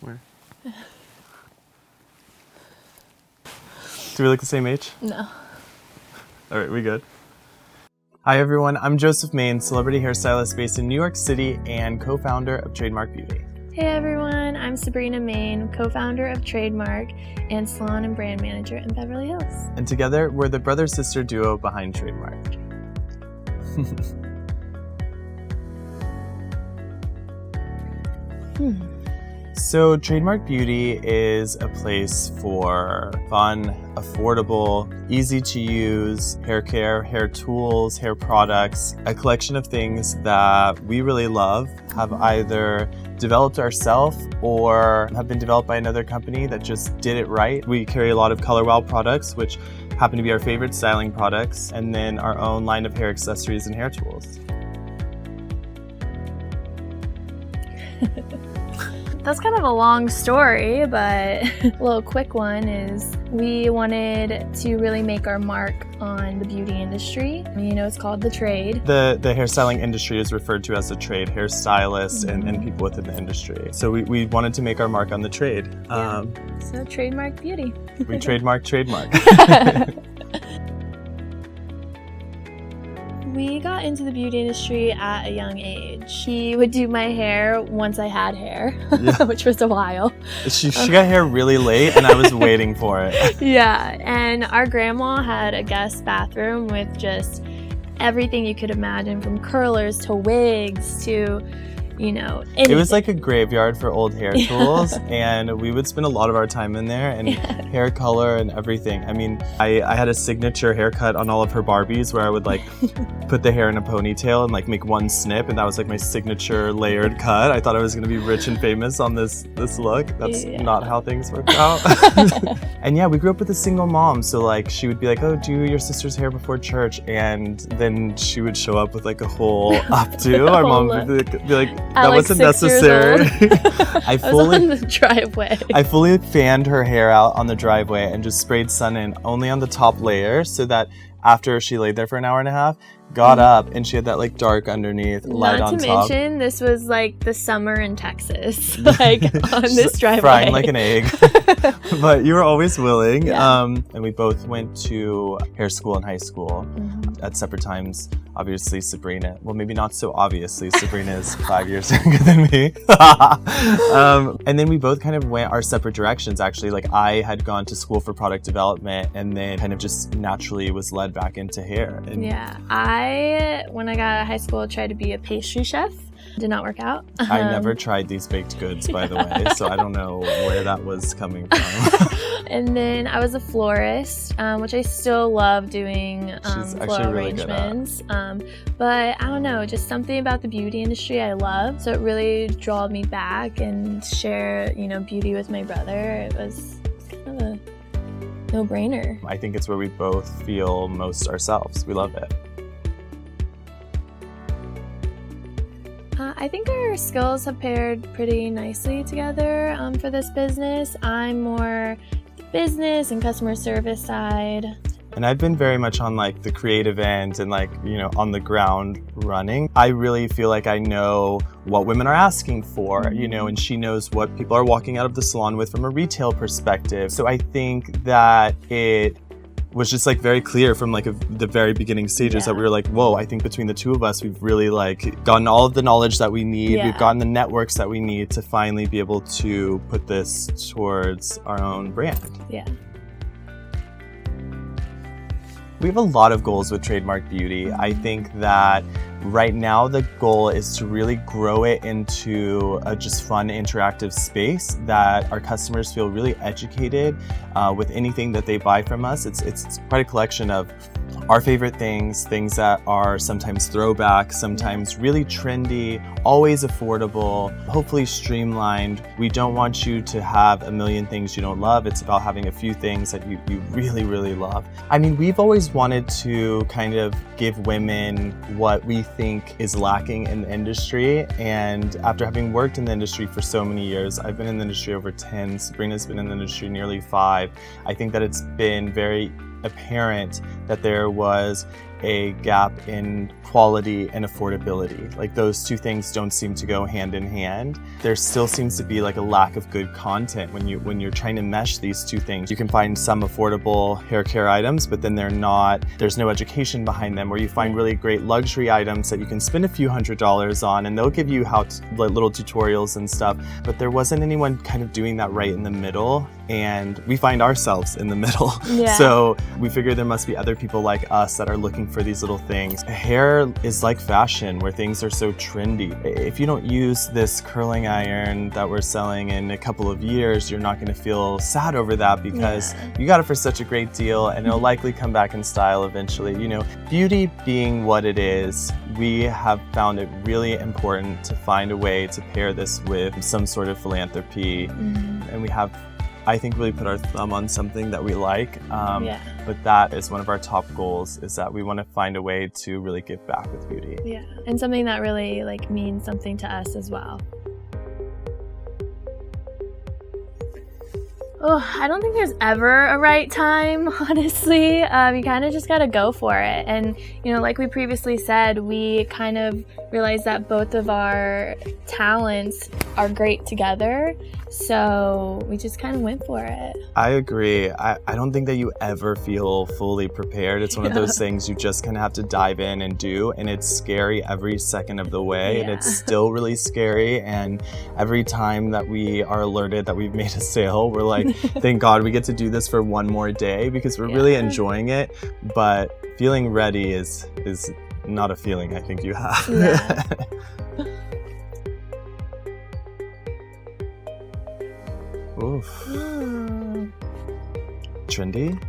Where? Do we look the same age? No. All right, we good. Hi everyone, I'm Joseph Maine, celebrity hairstylist based in New York City and co-founder of Trademark Beauty. Hey everyone, I'm Sabrina Maine, co-founder of Trademark and salon and brand manager in Beverly Hills. And together, we're the brother-sister duo behind Trademark. So Trademark Beauty is a place for fun, affordable, easy to use hair care, hair tools, hair products, a collection of things that we really love, have either developed ourselves or have been developed by another company that just did it right. We carry a lot of Color Wow products, which happen to be our favorite styling products, and then our own line of hair accessories and hair tools. That's kind of a long story, but a little quick one is we wanted to really make our mark on the beauty industry. You know, it's called the trade. The hairstyling industry is referred to as the trade, hairstylists and people within the industry. So we wanted to make our mark on the trade. Yeah. So Trademark Beauty. We trademark. We got into the beauty industry at a young age. He would do my hair once I had hair, which was a while. She got hair really late and I was waiting for it. Yeah, and our grandma had a guest bathroom with just everything you could imagine, from curlers to wigs to, you know, anything. It was like a graveyard for old hair tools, and we would spend a lot of our time in there, and hair color and everything. I mean, I had a signature haircut on all of her Barbies where I would like put the hair in a ponytail and like make one snip, and that was like my signature layered cut. I thought I was going to be rich and famous on this look. That's not how things worked out. And yeah, we grew up with a single mom, so like she would be like, oh, do your sister's hair before church, and then she would show up with like a whole updo. Our mom would be like, that wasn't necessary. I was on the driveway. I fully fanned her hair out on the driveway and just sprayed sun in only on the top layer so that after she laid there for an hour and a half, got up and she had that like dark underneath, light on top. Not to mention, this was like the summer in Texas, like on this driveway. Frying like an egg. But you were always willing. Yeah. And we both went to hair school in high school at separate times. Obviously, Sabrina, well, maybe not so obviously, Sabrina is 5 years younger than me. And then we both kind of went our separate directions, actually. Like, I had gone to school for product development and then kind of just naturally was led back into hair. And when I got out of high school, tried to be a pastry chef. Did not work out. I never tried these baked goods, by the way, so I don't know where that was coming from. And then I was a florist, which I still love doing floral really arrangements. But I don't know, just something about the beauty industry I love. So it really drew me back and share, you know, beauty with my brother. It was kind of a no-brainer. I think it's where we both feel most ourselves. We love it. I think our skills have paired pretty nicely together for this business. I'm more the business and customer service side. And I've been very much on like the creative end and like, you know, on the ground running. I really feel like I know what women are asking for, you know, and she knows what people are walking out of the salon with from a retail perspective. So I think that it was just like very clear from like the very beginning stages that we were like, whoa, I think between the two of us, we've really like gotten all of the knowledge that we need. We've gotten the networks that we need to finally be able to put this towards our own brand. Yeah. We have a lot of goals with Trademark Beauty. I think that right now the goal is to really grow it into a just fun, interactive space that our customers feel really educated with anything that they buy from us. It's quite a collection of our favorite things that are sometimes throwback, sometimes really trendy, always affordable, hopefully streamlined. We don't want you to have a million things you don't love. It's about having a few things that you really, really love. I mean, we've always wanted to kind of give women what we think is lacking in the industry. And after having worked in the industry for so many years, I've been in the industry over 10, Sabrina's been in the industry nearly 5. I think that it's been very apparent that there was a gap in quality and affordability. Like those two things don't seem to go hand in hand. There still seems to be like a lack of good content when you're trying to mesh these two things. You can find some affordable hair care items, but then there's no education behind them, where you find really great luxury items that you can spend a few $100s on, and they'll give you little tutorials and stuff, but there wasn't anyone kind of doing that right in the middle, and we find ourselves in the middle. Yeah. So we figure there must be other people like us that are looking for these little things. Hair is like fashion, where things are so trendy. If you don't use this curling iron that we're selling in a couple of years, you're not going to feel sad over that, because you got it for such a great deal, and it'll likely come back in style eventually. You know, beauty being what it is, we have found it really important to find a way to pair this with some sort of philanthropy. And we have, I think, really put our thumb on something that we like. But that is one of our top goals, is that we want to find a way to really give back with beauty. Yeah, and something that really like means something to us as well. Oh, I don't think there's ever a right time, honestly. You kind of just got to go for it. And, you know, like we previously said, we kind of realized that both of our talents are great together. So we just kind of went for it. I agree. I don't think that you ever feel fully prepared. It's one of those things you just kind of have to dive in and do. And it's scary every second of the way. And it's still really scary. And every time that we are alerted that we've made a sale, we're like, thank God we get to do this for one more day, because we're really enjoying it. But feeling ready is not a feeling I think you have. Yeah. Oof. Trendy?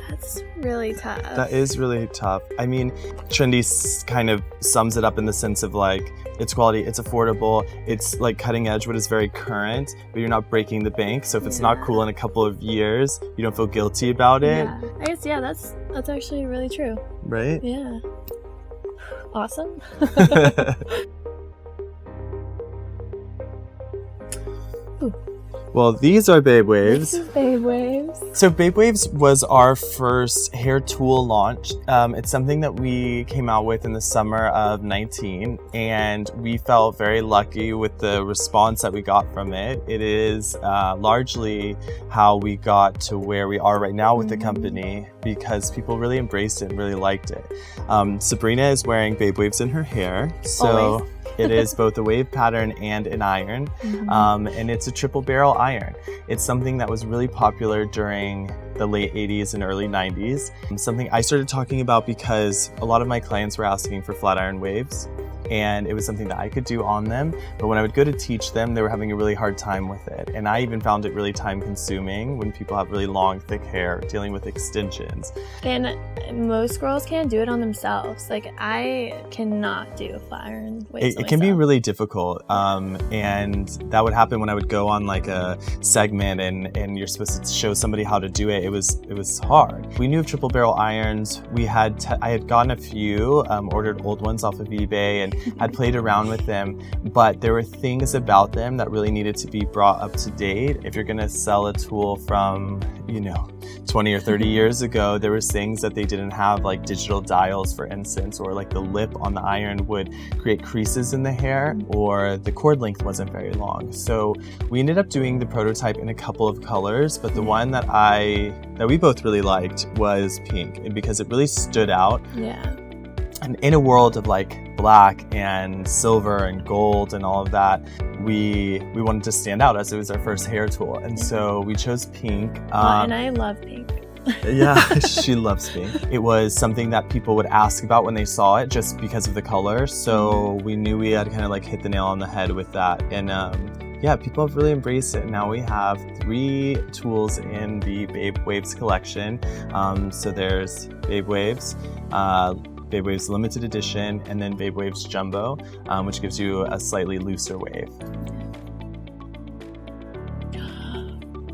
That's really tough. That is really tough. I mean, trendy kind of sums it up in the sense of like, it's quality, it's affordable, it's like cutting edge, what is very current, but you're not breaking the bank. So if it's not cool in a couple of years, you don't feel guilty about it. Yeah, I guess, that's actually really true. Right? Yeah. Awesome. Well, these are Babe Waves. This is Babe Waves. So Babe Waves was our first hair tool launch. It's something that we came out with in the summer of 19, and we felt very lucky with the response that we got from it. It is largely how we got to where we are right now with the company, because people really embraced it and really liked it. Sabrina is wearing Babe Waves in her hair. So. Always. It is both a wave pattern and an iron, and it's a triple barrel iron. It's something that was really popular during the late 80s and early 90s. Something I started talking about because a lot of my clients were asking for flat iron waves, and it was something that I could do on them. But when I would go to teach them, they were having a really hard time with it. And I even found it really time consuming when people have really long, thick hair, dealing with extensions. And most girls can't do it on themselves. Like, I cannot do flat iron waves It can be really difficult. And that would happen when I would go on like a segment and you're supposed to show somebody how to do it. It was hard. We knew of triple barrel irons. I had gotten a few, ordered old ones off of eBay, and had played around with them, but there were things about them that really needed to be brought up to date. If you're gonna sell a tool from, 20 or 30 years ago, there was things that they didn't have, like digital dials, for instance, or like the lip on the iron would create creases in the hair, or the cord length wasn't very long. So we ended up doing the prototype in a couple of colors, but the one that we both really liked was pink, and because it really stood out. Yeah. And in a world of like black and silver and gold and all of that, we wanted to stand out, as it was our first hair tool. And so we chose pink. And I love pink. Yeah, she loves pink. It was something that people would ask about when they saw it, just because of the color. So we knew we had kind of like hit the nail on the head with that. And people have really embraced it. Now we have 3 tools in the Babe Waves collection. So there's Babe Waves, Babe Waves Limited Edition, and then Babe Waves Jumbo, which gives you a slightly looser wave.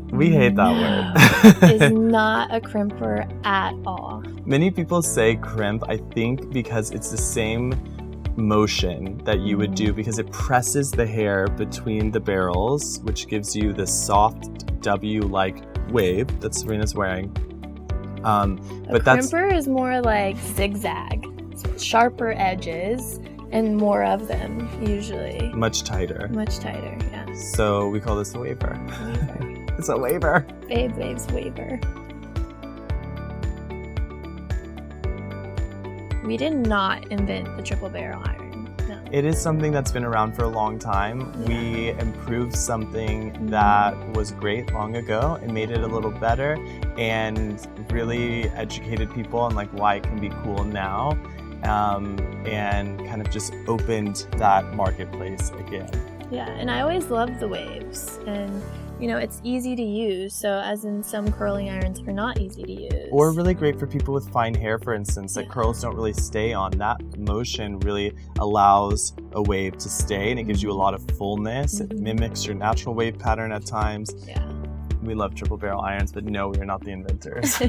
We hate that word. Is not a crimper at all. Many people say crimp, I think because it's the same motion that you would do, because it presses the hair between the barrels, which gives you the soft W-like wave that Sabrina's wearing. But that's crimper is more like zigzag, sharper edges and more of them usually. much tighter. Much tighter, yeah. So we call this a waver. It's a waver. Babe Waves Waver. We did not invent the triple barrel iron. No. It is something that's been around for a long time. We improved something that was great long ago and made it a little better and really educated people on like why it can be cool now, and kind of just opened that marketplace again. Yeah, and I always loved the waves, and you know, it's easy to use, so as in some curling irons are not easy to use. Or really great for people with fine hair, for instance, that Yeah. curls don't really stay on. That motion really allows a wave to stay, and it gives you a lot of fullness. It mimics your natural wave pattern at times. Yeah. We love triple barrel irons, but no, we are not the inventors.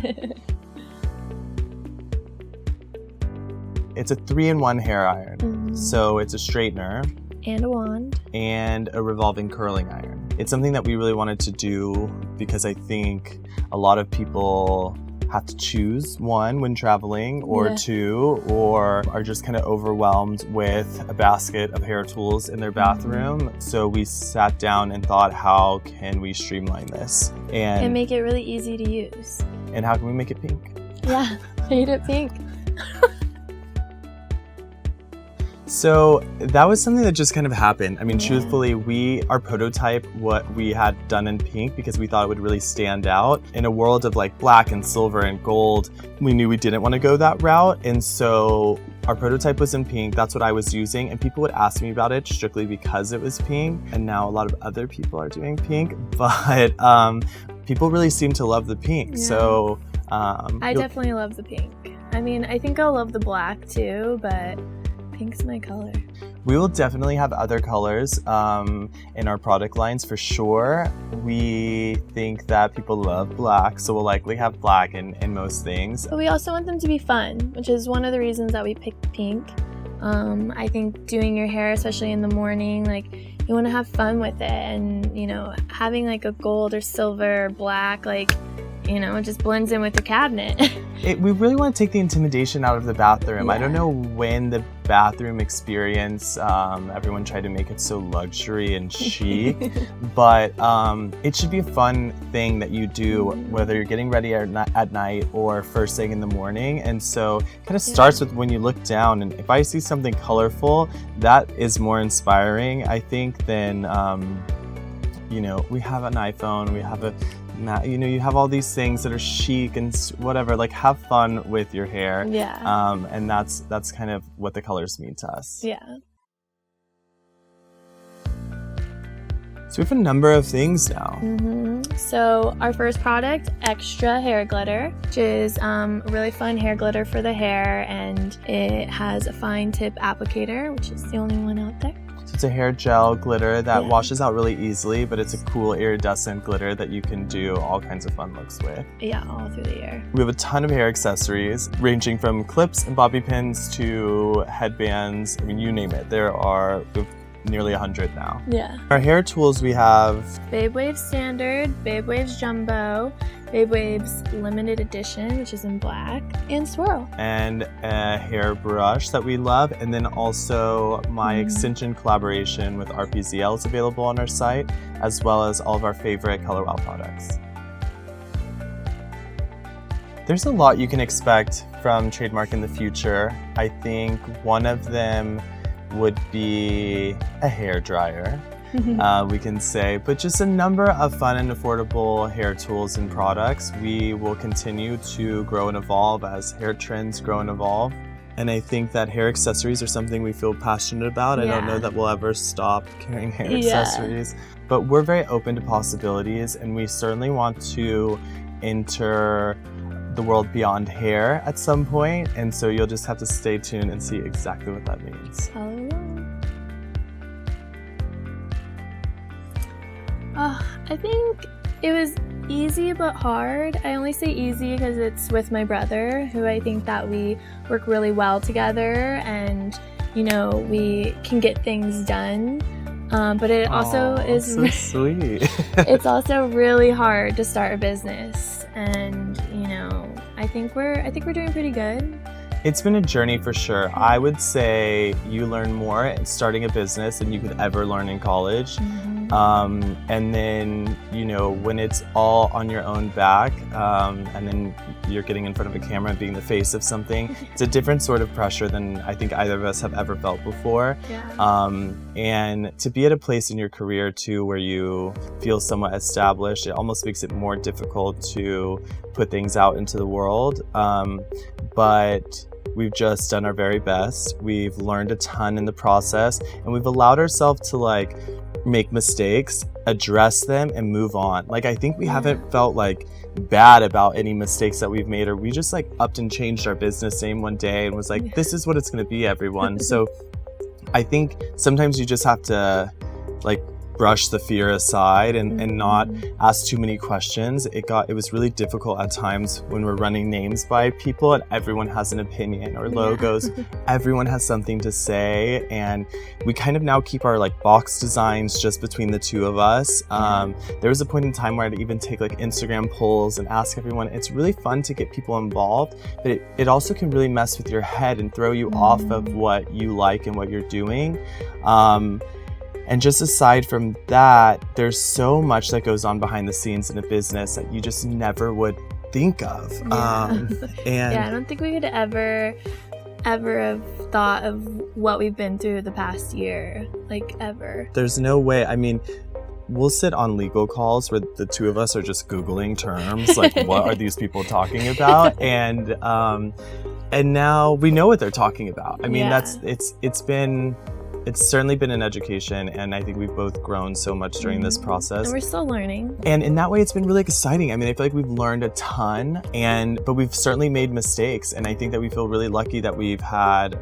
It's a 3-in-1 hair iron. So it's a straightener And a wand. and a revolving curling iron. It's something that we really wanted to do because I think a lot of people have to choose one when traveling, or Yeah. two, or are just kind of overwhelmed with a basket of hair tools in their bathroom. So we sat down and thought, how can we streamline this? And make it really easy to use. And how can we make it pink? Yeah, paint it pink. So that was something that just kind of happened. I mean, Yeah. truthfully, our prototype, what we had done in pink, because we thought it would really stand out. In a world of like black and silver and gold, we knew we didn't want to go that route. And so our prototype was in pink. That's what I was using. And people would ask me about it strictly because it was pink. And now a lot of other people are doing pink. But people really seem to love the pink. Yeah. So I definitely love the pink. I mean, I think I'll love the black too, but pink's my color. we will definitely have other colors in our product lines for sure. We think that people love black, so we'll likely have black in most things. But we also want them to be fun, which is one of the reasons that we picked pink. I think doing your hair, especially in the morning, like you want to have fun with it, and you know, having like a gold or silver or black, like, you know, it just blends in with the cabinet. We really want to take the intimidation out of the bathroom. Yeah. I don't know when the bathroom experience, everyone tried to make it so luxury and chic, but it should be a fun thing that you do, whether you're getting ready at night or first thing in the morning. And so it kind of starts with when you look down, and if I see something colorful, that is more inspiring, I think, than, you know, we have an iPhone, we have you know, you have all these things that are chic and whatever, like have fun with your hair. Yeah. And that's kind of what the colors mean to us. Yeah. So we have a number of things now. So our first product, Extra Hair Glitter, which is a really fun hair glitter for the hair, and it has a fine tip applicator, which is the only one out there. So it's a hair gel glitter that Yeah. washes out really easily, but it's a cool iridescent glitter that you can do all kinds of fun looks with. Yeah, all through the year. We have a ton of hair accessories, ranging from clips and bobby pins to headbands. I mean, you name it. We have nearly 100 now. Yeah. Our hair tools, we have Babe Waves Standard, Babe Waves Jumbo, Babe Waves Limited Edition, which is in black, and Swirl. and a hairbrush that we love, and then also my extension collaboration with RPZL is available on our site, as well as all of our favorite Color Wow products. There's a lot you can expect from Trademark in the future. I think one of them would be a hair dryer. We can say, but just a number of fun and affordable hair tools and products. We will continue to grow and evolve as hair trends grow and evolve. And I think that hair accessories are something we feel passionate about. I don't know that we'll ever stop carrying hair accessories, but we're very open to possibilities, and we certainly want to enter the world beyond hair at some point. And so you'll just have to stay tuned and see exactly what that means. I think it was easy but hard. I only say easy because it's with my brother, who I think that we work really well together, and you know, we can get things done. But it also is so sweet. it's also really hard to start a business, and you know, I think we're doing pretty good. It's been a journey for sure. I would say you learn more starting a business than you could ever learn in college. And then, when it's all on your own back, and then you're getting in front of a camera and being the face of something, it's a different sort of pressure than I think either of us have ever felt before. And to be at a place in your career too where you feel somewhat established, it almost makes it more difficult to put things out into the world. But we've just done our very best. We've learned a ton in the process, and we've allowed ourselves to make mistakes, address them, and move on. I think we haven't felt bad about any mistakes that we've made, or we just upped and changed our business name one day and was this is what it's going to be, everyone. So I think sometimes you just have to brush the fear aside and not ask too many questions. It was really difficult at times when we're running names by people and everyone has an opinion, or logos. Everyone has something to say, and we kind of now keep our box designs just between the two of us. There was a point in time where I'd even take Instagram polls and ask everyone. It's really fun to get people involved, but it also can really mess with your head and throw you off of what you like and what you're doing. And just aside from that, there's so much that goes on behind the scenes in a business that you just never would think of. And I don't think we could ever have thought of what we've been through the past year, ever. There's no way. I mean, we'll sit on legal calls where the two of us are just Googling terms, what are these people talking about? And now we know what they're talking about. I mean, it's certainly been an education, and I think we've both grown so much during this process. And we're still learning. And in that way, it's been really exciting. I mean, I feel like we've learned a ton, but we've certainly made mistakes. And I think that we feel really lucky that we've had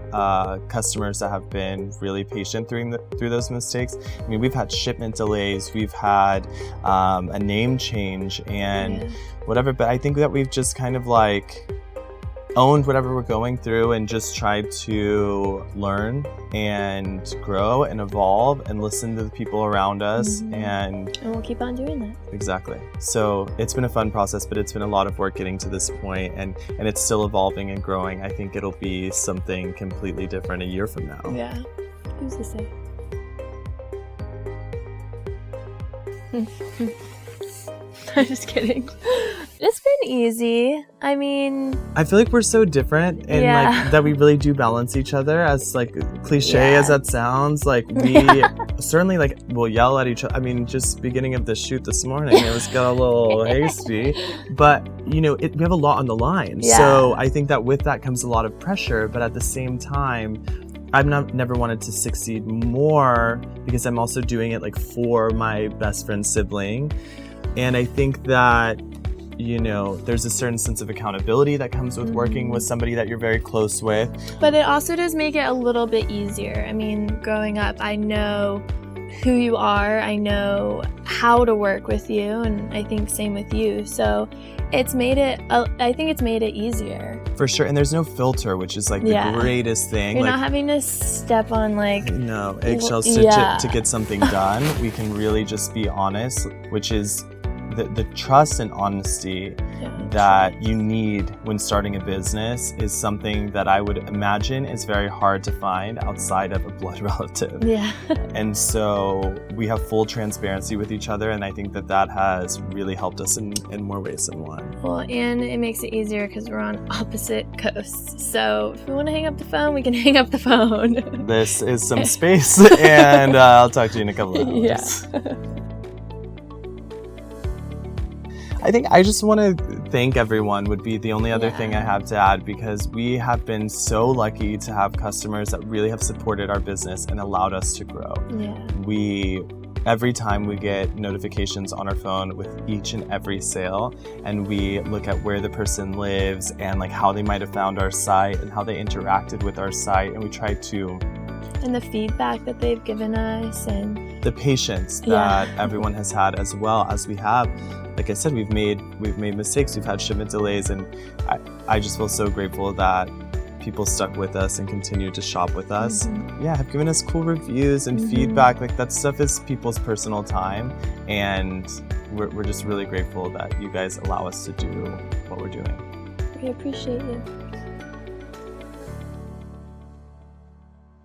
customers that have been really patient through those mistakes. I mean, we've had shipment delays, we've had a name change and whatever. But I think that we've just kind of owned whatever we're going through and just tried to learn and grow and evolve and listen to the people around us. And we'll keep on doing that. Exactly. So it's been a fun process, but it's been a lot of work getting to this point, and it's still evolving and growing. I think it'll be something completely different a year from now. Yeah. Who's to say? I'm just kidding. It's been easy. I mean, I feel like we're so different, and that we really do balance each other. As cliche as that sounds, we certainly we'll yell at each other. I mean, just beginning of the shoot this morning, it was got a little hasty, but we have a lot on the line. So I think that with that comes a lot of pressure, but at the same time, I've never wanted to succeed more because I'm also doing it for my best friend's sibling. And I think that, there's a certain sense of accountability that comes with working with somebody that you're very close with. But it also does make it a little bit easier. I mean, growing up, I know who you are. I know how to work with you. And I think same with you. So I think it's made it easier. For sure. And there's no filter, which is the greatest thing. You're not having to step on eggshells to get something done. We can really just be honest, which is the trust and honesty that you need when starting a business is something that I would imagine is very hard to find outside of a blood relative. Yeah. And so we have full transparency with each other, and I think that has really helped us in more ways than one. Well, and it makes it easier because we're on opposite coasts. So if we want to hang up the phone, we can hang up the phone. This is some space, and I'll talk to you in a couple of hours. Yeah. I think I just want to thank everyone would be the only other thing I have to add, because we have been so lucky to have customers that really have supported our business and allowed us to grow. Every time we get notifications on our phone with each and every sale, and we look at where the person lives and how they might have found our site and how they interacted with our site, and we try to... And the feedback that they've given us, and the patience that everyone has had, as well as we have. Like I said, we've made mistakes, we've had shipment delays, and I just feel so grateful that people stuck with us and continued to shop with us. Have given us cool reviews and feedback. That stuff is people's personal time, and we're just really grateful that you guys allow us to do what we're doing. We appreciate you.